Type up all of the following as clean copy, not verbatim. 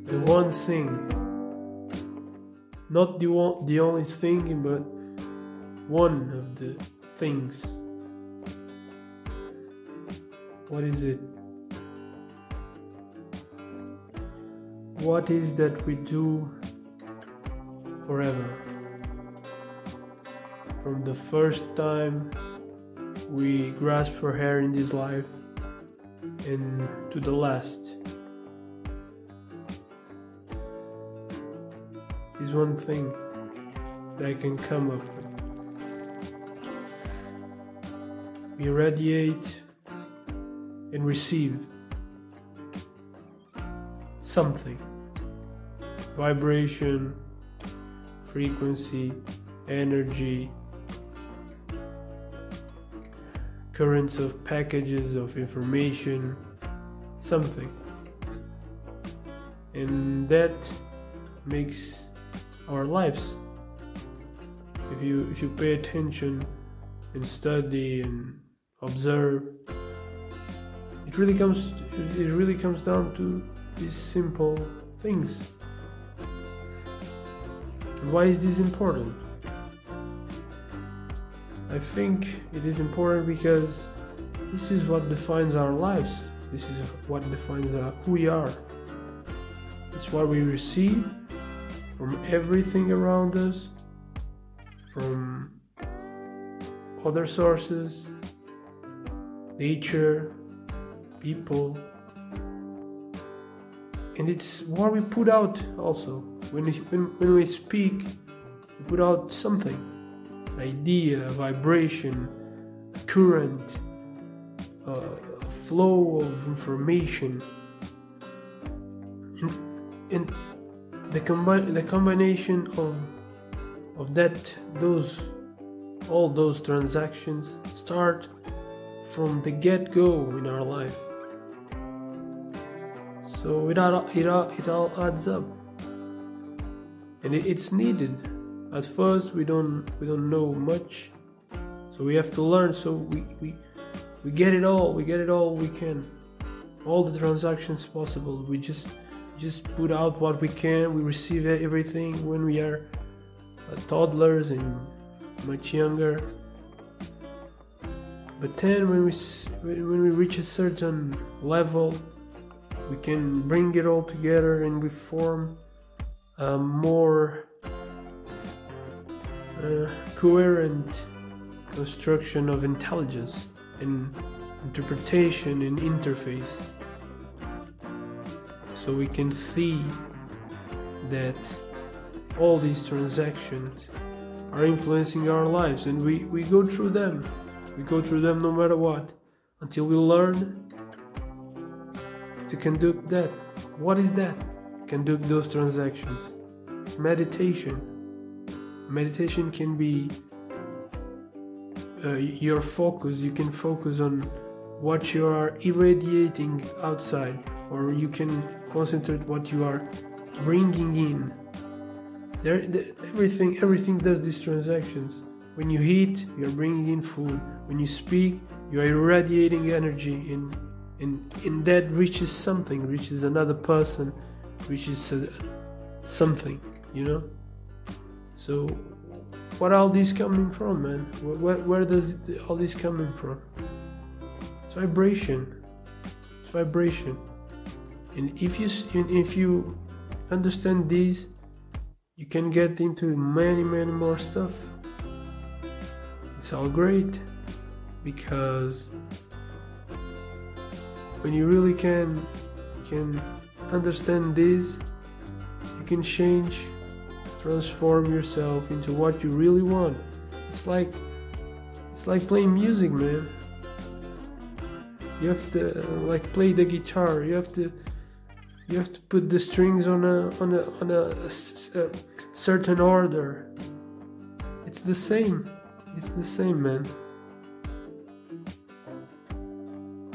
the one thing, not the only thing, but one of the things. What is it? What is that we do forever? From the first time we grasp for air in this life and to the last. Is one thing that I can come up with. We radiate and receive something. Vibration, frequency, energy, currents of packages of information, something. And that makes our lives. If you pay attention and study and observe, it really comes down to these simple things. And why is this important? I think it is important because this is what defines our lives. This is what defines who we are. It's what we receive from everything around us, from other sources, nature, people, and it's what we put out also. When we speak, we put out something, an idea, a vibration, a current, a flow of information, and the combination of that, all those transactions start from the get-go in our life. So it all adds up, and it's needed. At first we don't know much, so we have to learn. So we get it all. We get it all we can, all the transactions possible. We just put out what we can. We receive everything when we are toddlers and much younger. But then when we reach a certain level, we can bring it all together and we form a more coherent construction of intelligence and interpretation and interface. So we can see that all these transactions are influencing our lives, and we go through them. We go through them no matter what, until we learn to conduct that. What is that? Conduct those transactions. It's meditation. Meditation can be your focus. You can focus on what you are irradiating outside, or you can concentrate what you are bringing in. Everything does these transactions. When you eat, you're bringing in food. When you speak, you are irradiating energy, and that reaches something, reaches another person, reaches something, you know. So what are all these coming from, man? Where does all this coming from? It's vibration. It's vibration. And if you understand these, you can get into many more stuff. It's all great, because when you really can understand this, you can change, transform yourself into what you really want. It's like playing music, man. You have to play the guitar. You have to put the strings on a certain order. It's the same. It's the same, man.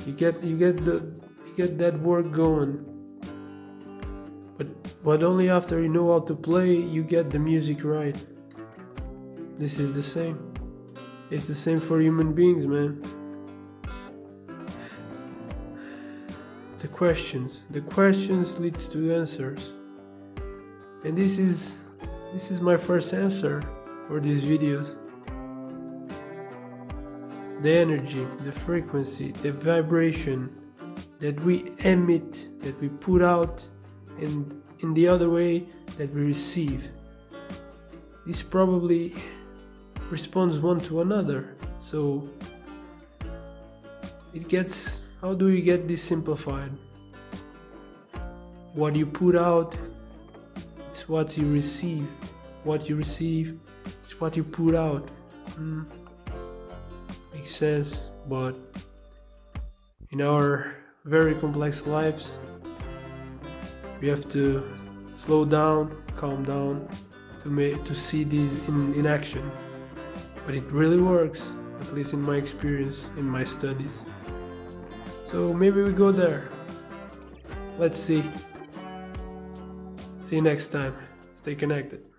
You get that work going. But only after you know how to play, you get the music right. This is the same. It's the same for human beings, man. The questions leads to answers. And this is my first answer for these videos. The energy, the frequency, the vibration that we emit, that we put out, and in the other way that we receive. This probably responds one to another. So it gets, how do you get this simplified? What you put out is what you receive. What you receive is what you put out. Makes sense, but in our very complex lives, we have to slow down, calm down, to see these in action. But it really works, at least in my experience, in my studies. So maybe we go there. Let's see. See you next time. Stay connected.